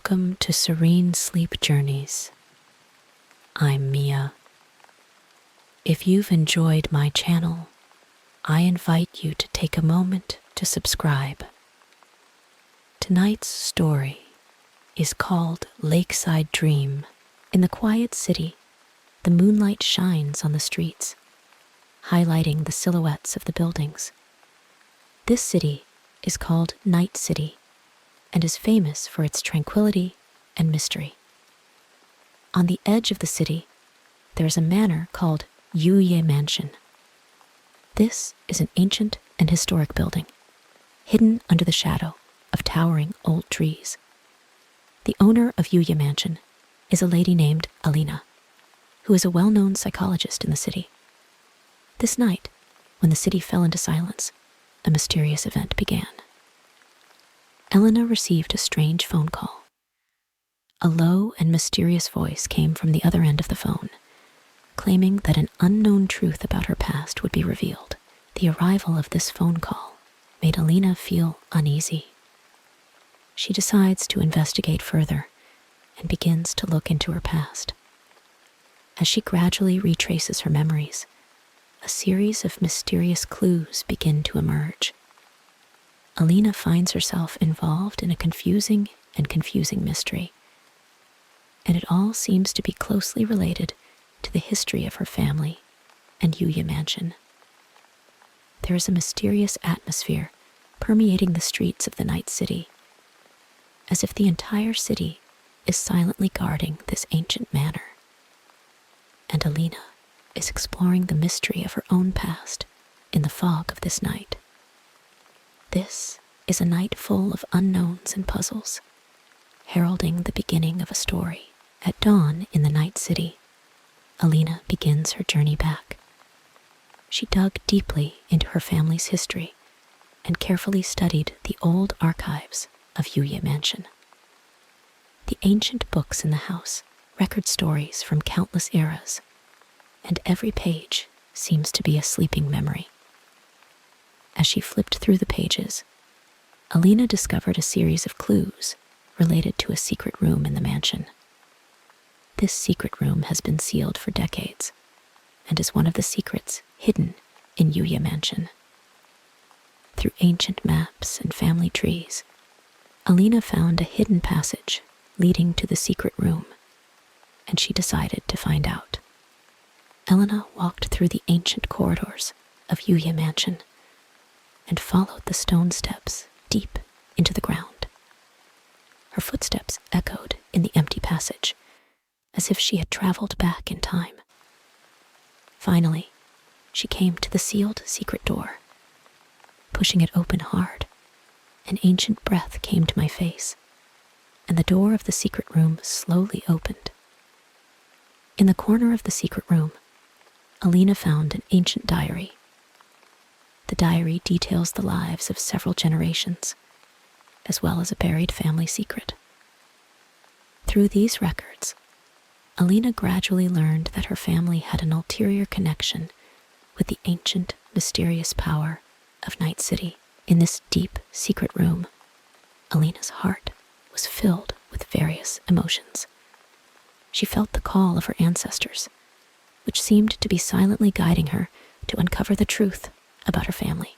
Welcome to Serene Sleep Journeys. I'm Mia. If you've enjoyed my channel, I invite you to take a moment to subscribe. Tonight's story is called Lakeside Dream. In the quiet city, the moonlight shines on the streets, highlighting the silhouettes of the buildings. This city is called Night City and is famous for its tranquility and mystery. On the edge of the city, there is a manor called Youye Mansion. This is an ancient and historic building, hidden under the shadow of towering old trees. The owner of Youye Mansion is a lady named Alina, who is a well-known psychologist in the city. This night, when the city fell into silence, a mysterious event began. Alina received a strange phone call. A low and mysterious voice came from the other end of the phone, claiming that an unknown truth about her past would be revealed. The arrival of this phone call made Alina feel uneasy. She decides to investigate further and begins to look into her past. As she gradually retraces her memories, a series of mysterious clues begin to emerge. Alina finds herself involved in a confusing mystery, and it all seems to be closely related to the history of her family and Youye Mansion. There is a mysterious atmosphere permeating the streets of the night city, as if the entire city is silently guarding this ancient manor. And Alina is exploring the mystery of her own past in the fog of this night. This is a night full of unknowns and puzzles, heralding the beginning of a story. At dawn in the night city, Alina begins her journey back. She dug deeply into her family's history and carefully studied the old archives of Youye Mansion. The ancient books in the house record stories from countless eras, and every page seems to be a sleeping memory. As she flipped through the pages, Alina discovered a series of clues related to a secret room in the mansion. This secret room has been sealed for decades and is one of the secrets hidden in Youye Mansion. Through ancient maps and family trees, Alina found a hidden passage leading to the secret room, and she decided to find out. Alina walked through the ancient corridors of Youye Mansion and followed the stone steps deep into the ground. Her footsteps echoed in the empty passage, as if she had traveled back in time. Finally, she came to the sealed secret door. Pushing it open hard, an ancient breath came to my face, and the door of the secret room slowly opened. In the corner of the secret room, Alina found an ancient diary. The diary details the lives of several generations, as well as a buried family secret. Through these records, Alina gradually learned that her family had an ulterior connection with the ancient, mysterious power of Night City. In this deep, secret room, Alina's heart was filled with various emotions. She felt the call of her ancestors, which seemed to be silently guiding her to uncover the truth about her family.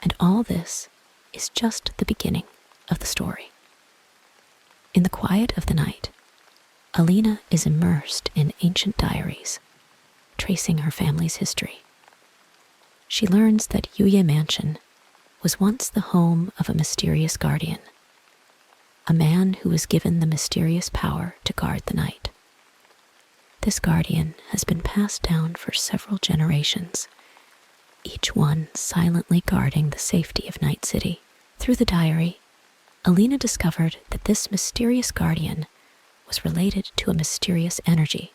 And all this is just the beginning of the story. In the quiet of the night, Alina is immersed in ancient diaries, tracing her family's history. She learns that Youye Mansion was once the home of a mysterious guardian, a man who was given the mysterious power to guard the night. This guardian has been passed down for several generations, each one silently guarding the safety of Night City. Through the diary, Alina discovered that this mysterious guardian was related to a mysterious energy,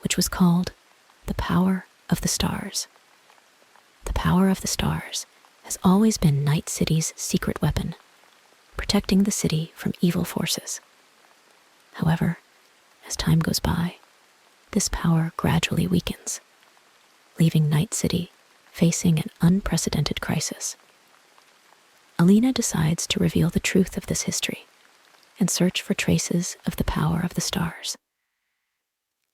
which was called the power of the stars. The power of the stars has always been Night City's secret weapon, protecting the city from evil forces. However, as time goes by, this power gradually weakens, leaving Night City facing an unprecedented crisis. Alina decides to reveal the truth of this history and search for traces of the power of the stars.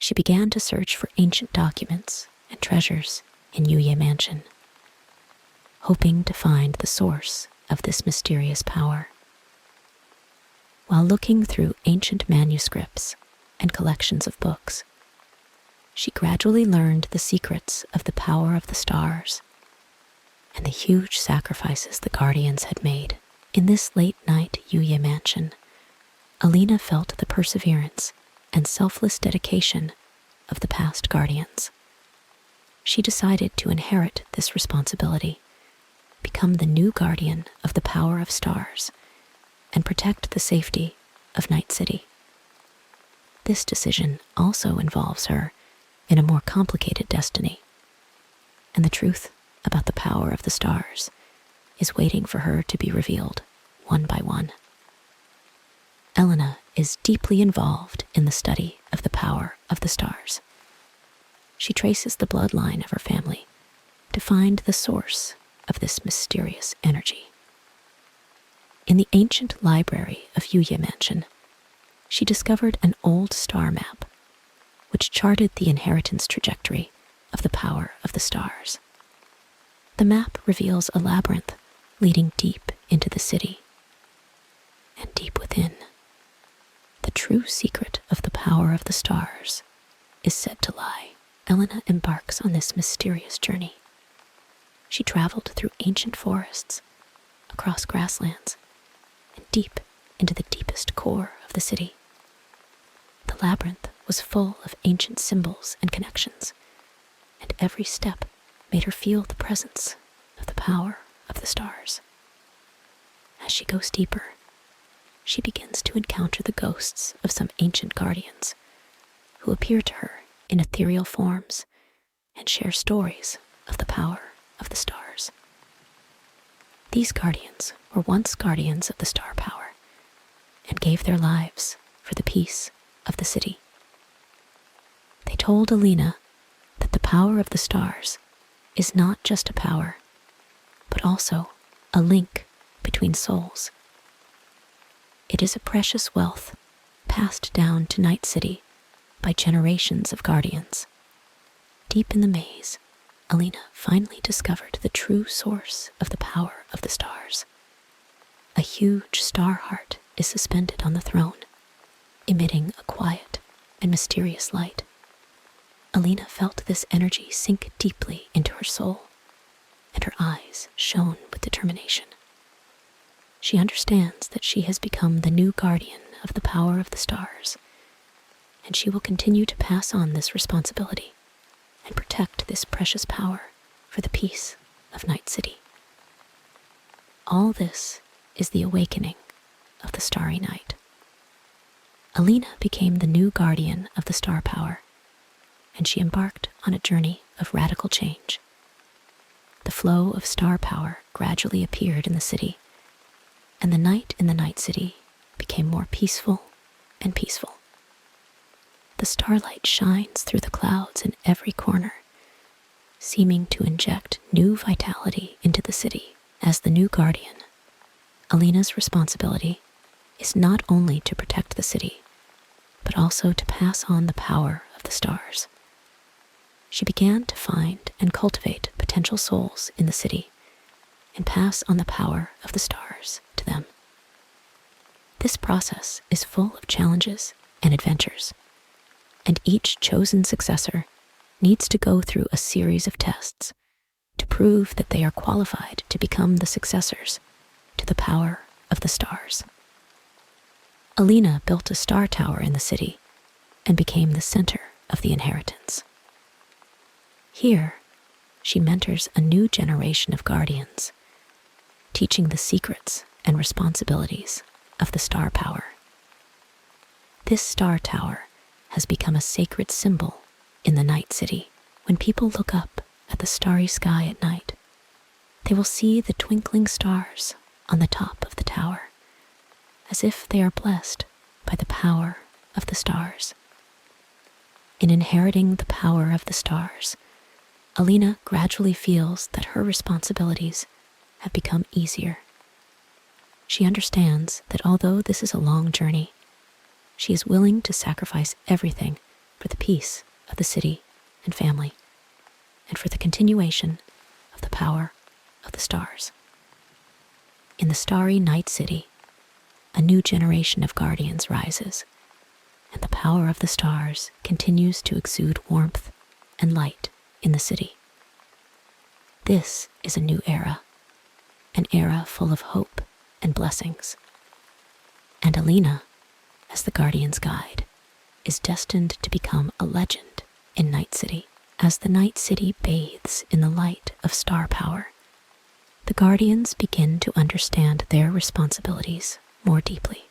She began to search for ancient documents and treasures in Youye Mansion, hoping to find the source of this mysterious power. While looking through ancient manuscripts and collections of books, she gradually learned the secrets of the power of the stars and the huge sacrifices the guardians had made. In this late-night Youye Mansion, Alina felt the perseverance and selfless dedication of the past guardians. She decided to inherit this responsibility, become the new guardian of the power of stars, and protect the safety of Night City. This decision also involves her in a more complicated destiny, and the truth about the power of the stars is waiting for her to be revealed one by one. Alina is deeply involved in the study of the power of the stars. She traces the bloodline of her family to find the source of this mysterious energy. In the ancient library of Youye Mansion, she discovered an old star map which charted the inheritance trajectory of the power of the stars. The map reveals a labyrinth leading deep into the city, and deep within, the true secret of the power of the stars is said to lie. Alina embarks on this mysterious journey. She traveled through ancient forests, across grasslands, and deep into the deepest core of the city. The labyrinth was full of ancient symbols and connections, and every step made her feel the presence of the power of the stars. As she goes deeper, she begins to encounter the ghosts of some ancient guardians who appear to her in ethereal forms and share stories of the power of the stars. These guardians were once guardians of the star power and gave their lives for the peace of the city. They told Alina that the power of the stars is not just a power, but also a link between souls. It is a precious wealth passed down to Night City by generations of guardians. Deep in the maze, Alina finally discovered the true source of the power of the stars. A huge star heart is suspended on the throne, emitting a quiet and mysterious light. Alina felt this energy sink deeply into her soul, and her eyes shone with determination. She understands that she has become the new guardian of the power of the stars, and she will continue to pass on this responsibility and protect this precious power for the peace of Night City. All this is the awakening of the starry night. Alina became the new guardian of the star power, and she embarked on a journey of radical change. The flow of star power gradually appeared in the city, and the night in the Night City became more peaceful and peaceful. The starlight shines through the clouds in every corner, seeming to inject new vitality into the city. As the new guardian, Alina's responsibility is not only to protect the city, but also to pass on the power of the stars. She began to find and cultivate potential souls in the city and pass on the power of the stars to them. This process is full of challenges and adventures, and each chosen successor needs to go through a series of tests to prove that they are qualified to become the successors to the power of the stars. Alina built a star tower in the city and became the center of the inheritance. Here, she mentors a new generation of guardians, teaching the secrets and responsibilities of the star power. This star tower has become a sacred symbol in the Night City. When people look up at the starry sky at night, they will see the twinkling stars on the top of the tower, as if they are blessed by the power of the stars. In inheriting the power of the stars, Alina gradually feels that her responsibilities have become easier. She understands that although this is a long journey, she is willing to sacrifice everything for the peace of the city and family, and for the continuation of the power of the stars. In the starry night city, a new generation of guardians rises, and the power of the stars continues to exude warmth and light in the city. This is a new era, an era full of hope and blessings. And Alina, as the Guardian's guide, is destined to become a legend in Night City. As the Night City bathes in the light of star power, the Guardians begin to understand their responsibilities more deeply.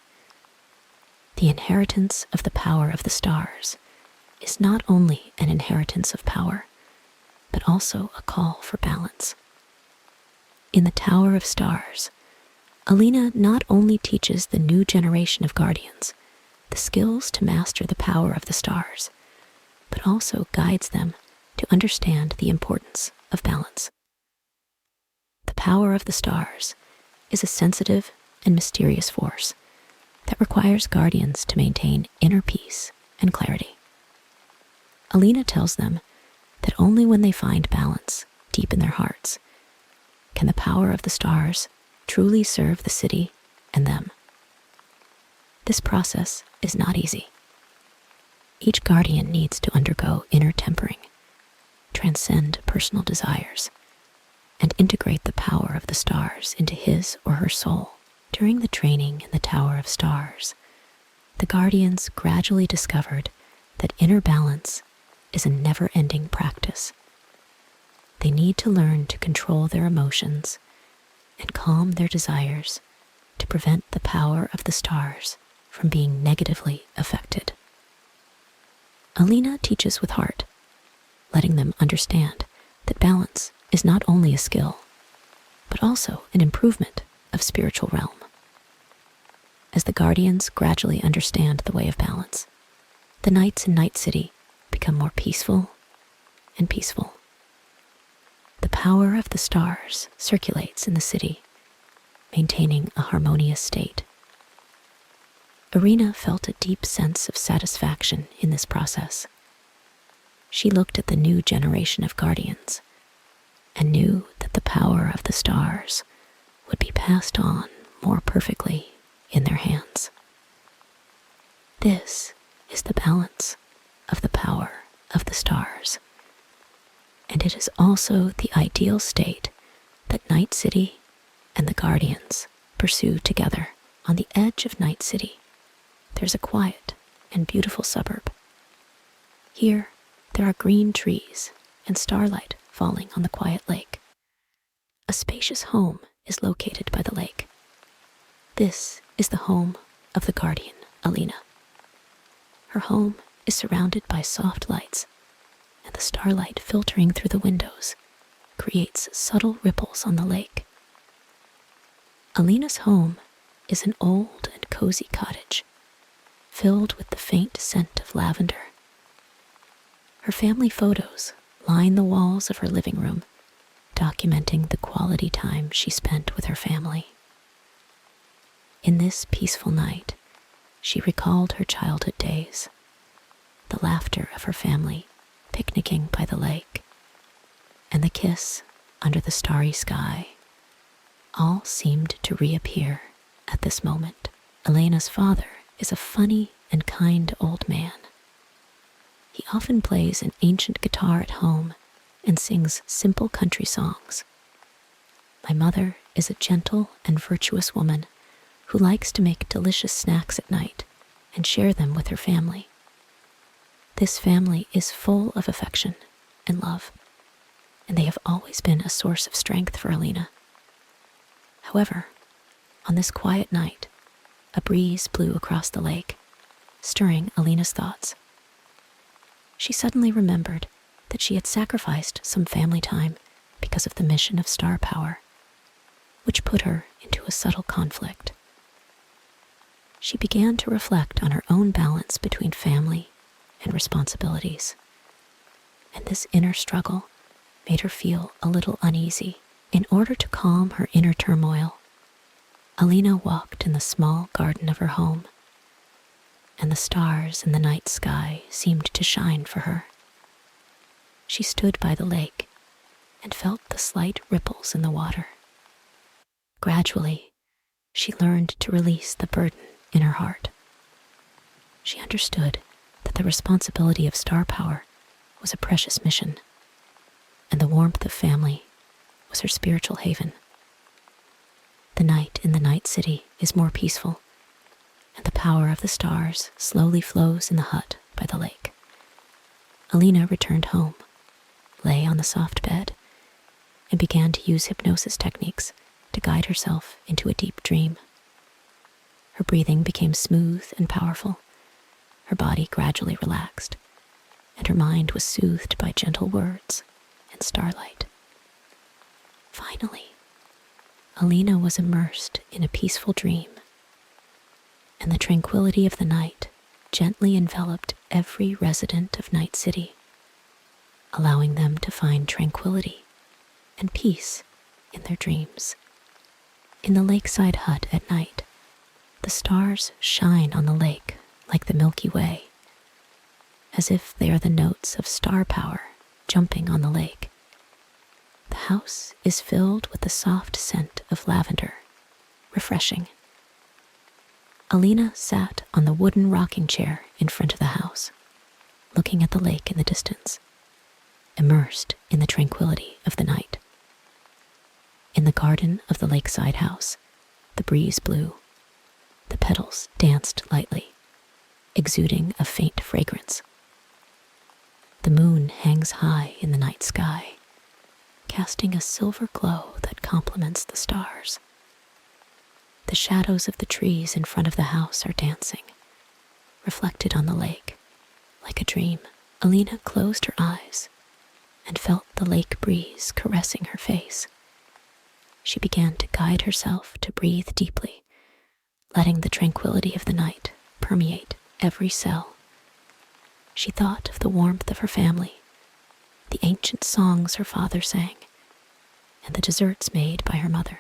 The inheritance of the power of the stars is not only an inheritance of power, but also a call for balance. In the Tower of Stars, Alina not only teaches the new generation of guardians the skills to master the power of the stars, but also guides them to understand the importance of balance. The power of the stars is a sensitive and mysterious force that requires guardians to maintain inner peace and clarity. Alina tells them that only when they find balance deep in their hearts can the power of the stars truly serve the city and them. This process is not easy. Each guardian needs to undergo inner tempering, transcend personal desires, and integrate the power of the stars into his or her soul. During the training in the Tower of Stars, the guardians gradually discovered that inner balance is a never-ending practice. They need to learn to control their emotions and calm their desires to prevent the power of the stars from being negatively affected. Alina teaches with heart, letting them understand that balance is not only a skill, but also an improvement of spiritual realm. As the guardians gradually understand the way of balance, the nights in Night City become more peaceful and peaceful. The power of the stars circulates in the city, maintaining a harmonious state. Alina felt a deep sense of satisfaction in this process. She looked at the new generation of guardians and knew that the power of the stars would be passed on more perfectly in their hands. This is the balance of the power of the stars, and it is also the ideal state that Night City and the Guardians pursue together. On the edge of Night City, there's a quiet and beautiful suburb. Here, there are green trees and starlight falling on the quiet lake. A spacious home is located by the lake. This is the home of the guardian, Alina. Her home is surrounded by soft lights, and the starlight filtering through the windows creates subtle ripples on the lake. Alina's home is an old and cozy cottage, filled with the faint scent of lavender. Her family photos line the walls of her living room, documenting the quality time she spent with her family. In this peaceful night, she recalled her childhood days, the laughter of her family picnicking by the lake, and the kiss under the starry sky. All seemed to reappear at this moment. Elena's father is a funny and kind old man. He often plays an ancient guitar at home and sings simple country songs. My mother is a gentle and virtuous woman who likes to make delicious snacks at night and share them with her family. This family is full of affection and love, and they have always been a source of strength for Alina. However, on this quiet night, a breeze blew across the lake, stirring Alina's thoughts. She suddenly remembered that she had sacrificed some family time because of the mission of star power, which put her into a subtle conflict. She began to reflect on her own balance between family and responsibilities, and this inner struggle made her feel a little uneasy. In order to calm her inner turmoil, Alina walked in the small garden of her home, and the stars in the night sky seemed to shine for her. She stood by the lake and felt the slight ripples in the water. Gradually, she learned to release the burden in her heart. She understood that the responsibility of star power was a precious mission, and the warmth of family was her spiritual haven. The night in the night city is more peaceful, and the power of the stars slowly flows in the hut by the lake. Alina returned home, lay on the soft bed, and began to use hypnosis techniques to guide herself into a deep dream. Her breathing became smooth and powerful. Her body gradually relaxed, and her mind was soothed by gentle words and starlight. Finally, Alina was immersed in a peaceful dream, and the tranquility of the night gently enveloped every resident of Night City, allowing them to find tranquility and peace in their dreams. In the lakeside hut at night, the stars shine on the lake like the Milky Way, as if they are the notes of star power jumping on the lake. The house is filled with the soft scent of lavender, refreshing. Alina sat on the wooden rocking chair in front of the house, looking at the lake in the distance, immersed in the tranquility of the night. In the garden of the lakeside house, the breeze blew. The petals danced lightly, exuding a faint fragrance. The moon hangs high in the night sky, casting a silver glow that complements the stars. The shadows of the trees in front of the house are dancing, reflected on the lake, like a dream. Alina closed her eyes and felt the lake breeze caressing her face. She began to guide herself to breathe deeply, letting the tranquility of the night permeate every cell. She thought of the warmth of her family, the ancient songs her father sang, and the desserts made by her mother.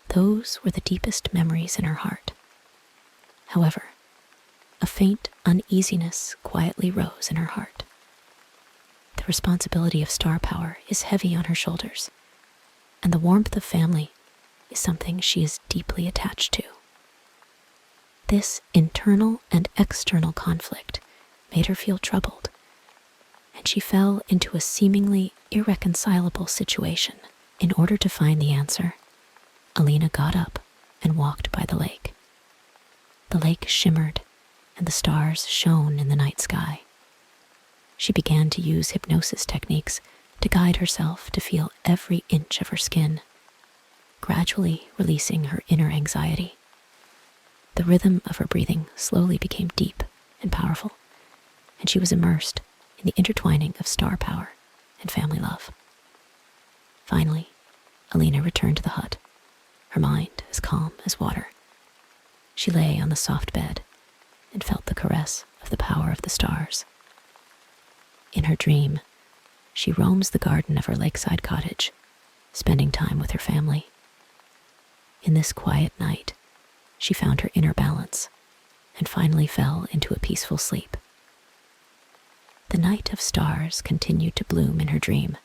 Those were the deepest memories in her heart. However, a faint uneasiness quietly rose in her heart. The responsibility of star power is heavy on her shoulders, and the warmth of family is something she is deeply attached to. This internal and external conflict made her feel troubled, and she fell into a seemingly irreconcilable situation. In order to find the answer, Alina got up and walked by the lake. The lake shimmered, and the stars shone in the night sky. She began to use hypnosis techniques to guide herself to feel every inch of her skin, gradually releasing her inner anxiety. The rhythm of her breathing slowly became deep and powerful, and she was immersed in the intertwining of star power and family love. Finally, Alina returned to the hut, her mind as calm as water. She lay on the soft bed and felt the caress of the power of the stars. In her dream, she roams the garden of her lakeside cottage, spending time with her family. In this quiet night, she found her inner balance and finally fell into a peaceful sleep. The night of stars continued to bloom in her dream,